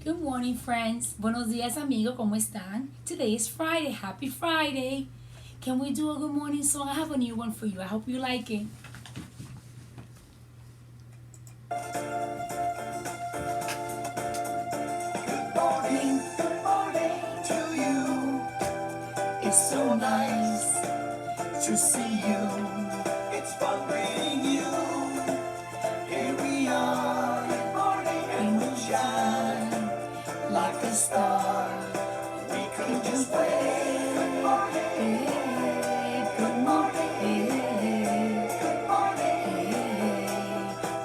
Good morning, friends. Buenos días, amigo. ¿Cómo están? Today is Friday. Happy Friday. Can we do a good morning song? I have a new one for you. I hope you like it. Good morning to you. It's so nice to see you. It's fun meeting you. Here we are. Good morning, and we'll shine like a star. We could just wait. Good morning. Good morning. Good morning.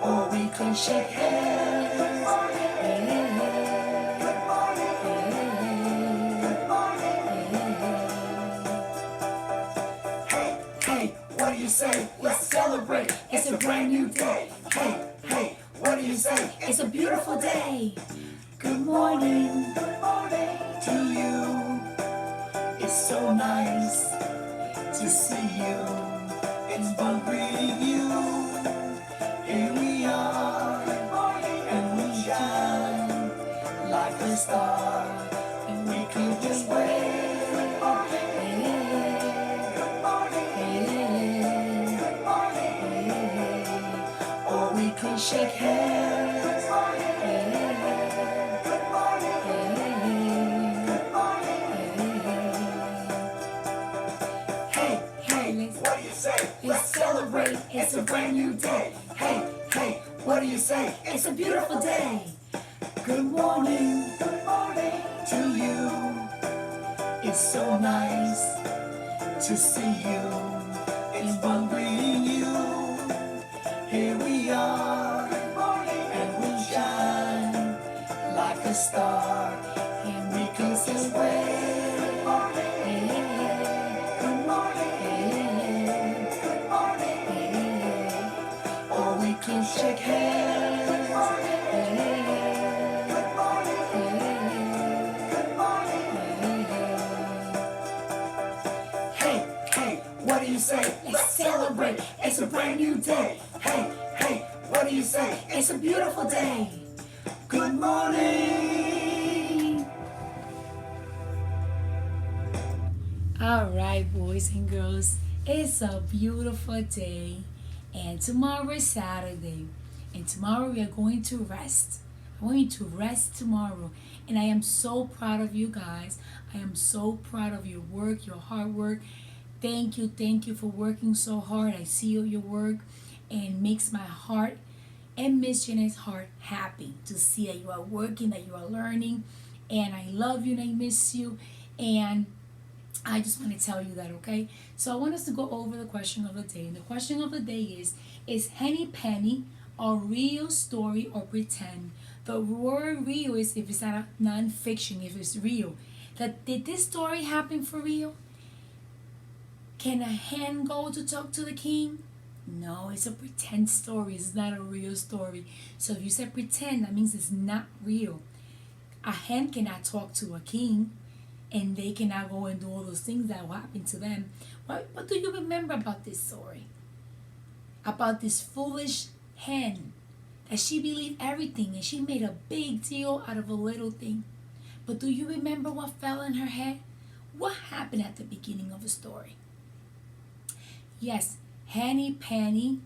Or we can shake hands. Good morning. Good morning. Good morning. Hey, what do you say? Let's celebrate. It's a brand new day. Hey, what do you say? It's a beautiful day. Good morning to you. It's so nice to see you. It's fun greeting you. Here we are, and we shine like a star. And we can just wait. Or we can shake hands. What do you say? Let's celebrate. It's a brand new day. Hey, what do you say? It's a beautiful day. Good morning to you. It's so nice to see you. It's fun greeting you. Here we are, and we shine like a star, and we can say, good morning, good morning, good morning, or we can shake hands. Good morning, good morning. Hey, what do you say? Let's celebrate. It's a brand new day. Hey, what do you say? It's a beautiful day. Good morning. All right, boys and girls, it's a beautiful day, and tomorrow is Saturday, and tomorrow we are going to rest. I want you to rest tomorrow, and I am so proud of you guys. I am so proud of your work, your hard work. Thank you for working so hard. I see your work, and it makes my heart and Miss Jeanette's heart happy to see that you are working, that you are learning, and I love you and I miss you, and I just want to tell you that, okay? So I want us to go over the question of the day. And the question of the day is Henny Penny a real story or pretend? The word real is if it's not a non-fiction, if it's real. Did this story happen for real? Can a hen go to talk to the king? No, it's a pretend story. It's not a real story. So if you say pretend, that means it's not real. A hen cannot talk to a king, and they cannot go and do all those things that will happen to them. What do you remember about this story? About this foolish hen that she believed everything and she made a big deal out of a little thing. But do you remember what fell in her head? What happened at the beginning of the story? Yes, Henny Penny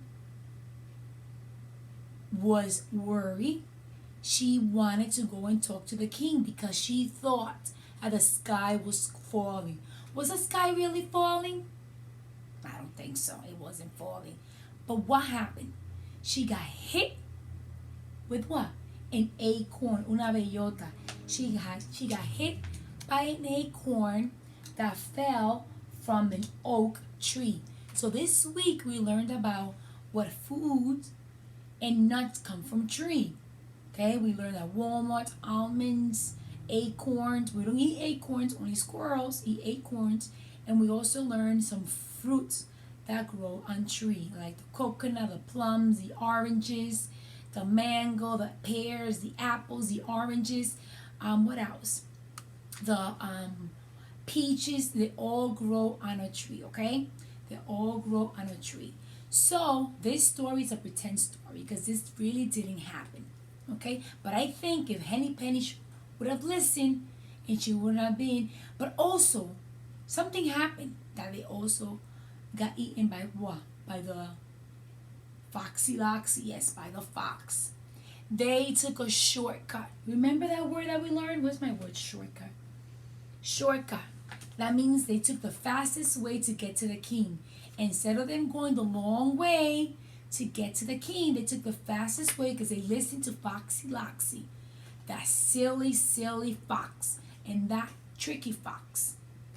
was worried. She wanted to go and talk to the king because she thought that the sky was falling. Was the sky really falling? I don't think so. It wasn't falling. But what happened? She got hit with what? An acorn, una bellota. She got hit by an acorn that fell from an oak tree. So this week we learned about what food and nuts come from tree. Okay, we learned that walnuts, almonds, acorns. We don't eat acorns, only squirrels eat acorns. And we also learned some fruits that grow on tree, like the coconut, the plums, the oranges, the mango, the pears, the apples, the oranges. What else? The peaches. They all grow on a tree. Okay, they all grow on a tree. So this story is a pretend story because this really didn't happen. Okay, but I think if Henny Penny would have listened and she would have been. But also, something happened that they also got eaten by what? By the foxy loxy, yes, by the fox. They took a shortcut. Remember that word that we learned? What's my word? Shortcut. Shortcut. That means they took the fastest way to get to the king. Instead of them going the long way to get to the king, they took the fastest way because they listened to Foxy Loxy, that silly, silly fox, and that tricky fox.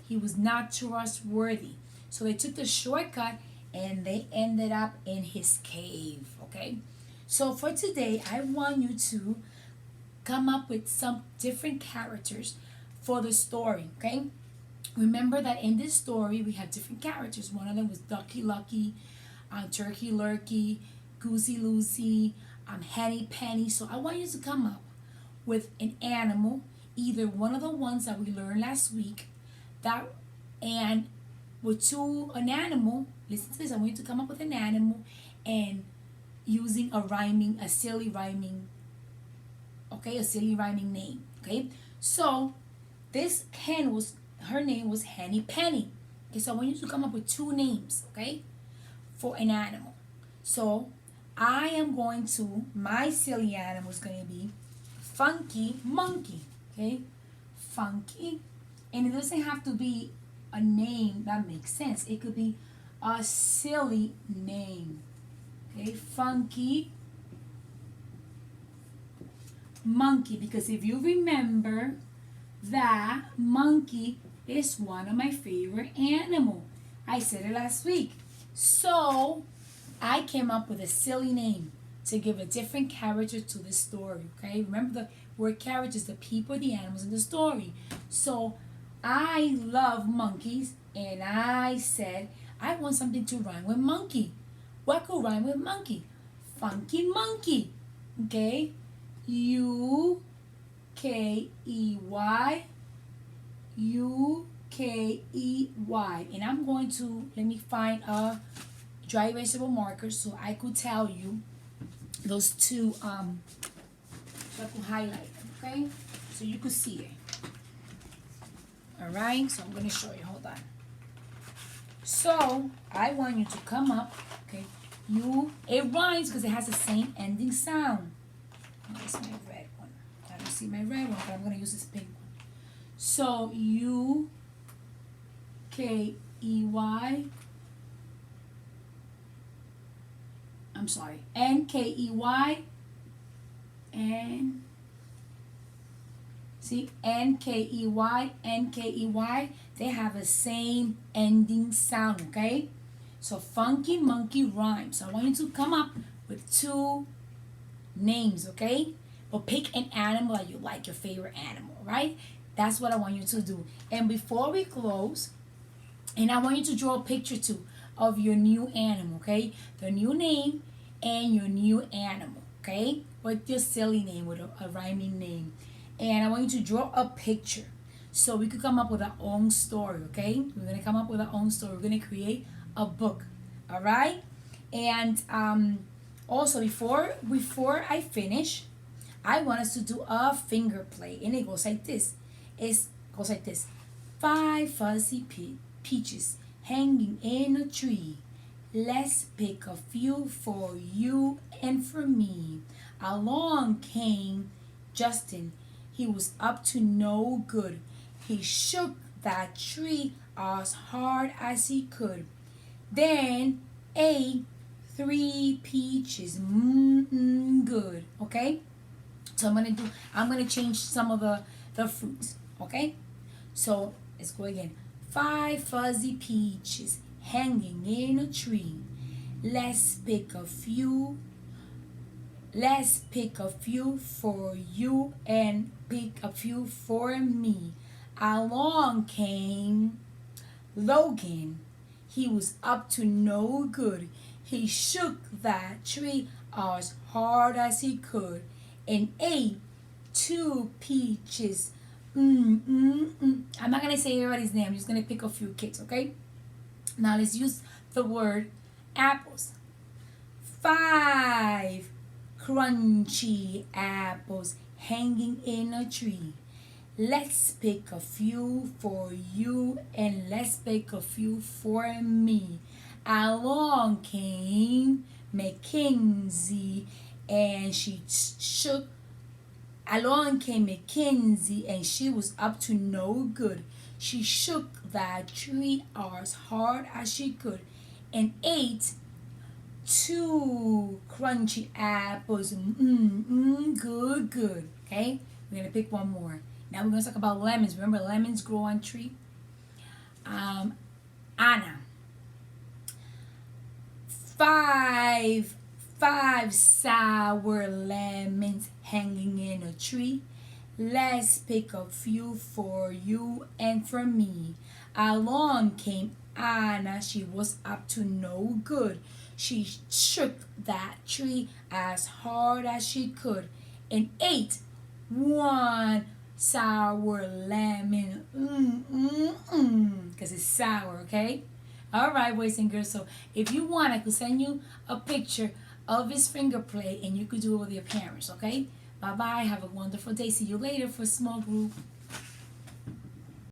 He was not trustworthy. So they took the shortcut and they ended up in his cave. Okay? So for today, I want you to come up with some different characters for the story. Okay? Remember that in this story we have different characters. One of them was Ducky Lucky, Turkey Lurkey, Goosey Lucy, Henny Penny. So I want you to come up with an animal, either one of the ones that we learned last week, that and an animal. Listen to this. I want you to come up with an animal and using a silly rhyming, okay, a silly rhyming name. Okay, so this her name was Henny Penny. Okay, so I want you to come up with two names, okay, for an animal. So my silly animal is going to be Funky Monkey, okay, Funky, and it doesn't have to be a name that makes sense. It could be a silly name, okay, Funky Monkey, because if you remember, that monkey is one of my favorite animal. I said it last week. So I came up with a silly name to give a different character to the story. Okay, remember the word characters, the people, the animals in the story. So I love monkeys, and I said I want something to rhyme with monkey. What could rhyme with monkey? Funky Monkey. Okay, UKEY. And I'm going to, let me find a dry erasable marker so I could tell you those two, so I could highlight them, okay? So you could see it. Alright, so I'm going to show you, hold on. So I want you to come up, okay? It rhymes because it has the same ending sound. Where's my red one? I don't see my red one, but I'm going to use this pink one. So UKEY. I'm sorry, NKEY. And see, NKEY. They have the same ending sound, okay? So Funky Monkey rhymes. So I want you to come up with two names, okay? But pick an animal that you like, your favorite animal, right? That's what I want you to do. And before we close, and I want you to draw a picture too of your new animal, okay? The new name and your new animal, okay? With your silly name, with a rhyming name. And I want you to draw a picture so we could come up with our own story, okay? We're going to come up with our own story. We're going to create a book, all right? And also, before I finish, I want us to do a finger play. And it goes like this. It goes like this. 5 fuzzy peaches hanging in a tree. Let's pick a few for you and for me. Along came Justin. He was up to no good. He shook that tree as hard as he could. Then ate 3 peaches. Good. Okay? So I'm gonna change some of the fruits. Okay? So let's go again. 5 fuzzy peaches hanging in a tree. Let's pick a few for you and pick a few for me. Along came Logan. He was up to no good. He shook that tree as hard as he could and ate 2 peaches. I'm not going to say everybody's name. I'm just going to pick a few kids, okay? Now let's use the word apples. 5 crunchy apples hanging in a tree. Let's pick a few for you and let's pick a few for me. Along came Mackenzie and she shook. Along came Mackenzie and she was up to no good. She shook that tree as hard as she could and ate two crunchy apples. Good, good. Okay, we're gonna pick one more. Now we're gonna talk about lemons. Remember, lemons grow on tree. Um, Anna, five, five sour lemons hanging in a tree. Let's pick a few for you and for me. Along came Anna. She was up to no good. She shook that tree as hard as she could and ate one sour lemon. Because it's sour, okay? All right, boys and girls. So if you want, I could send you a picture of his finger play and you could do it with your parents, okay? Bye bye. Have a wonderful day. See you later for small group.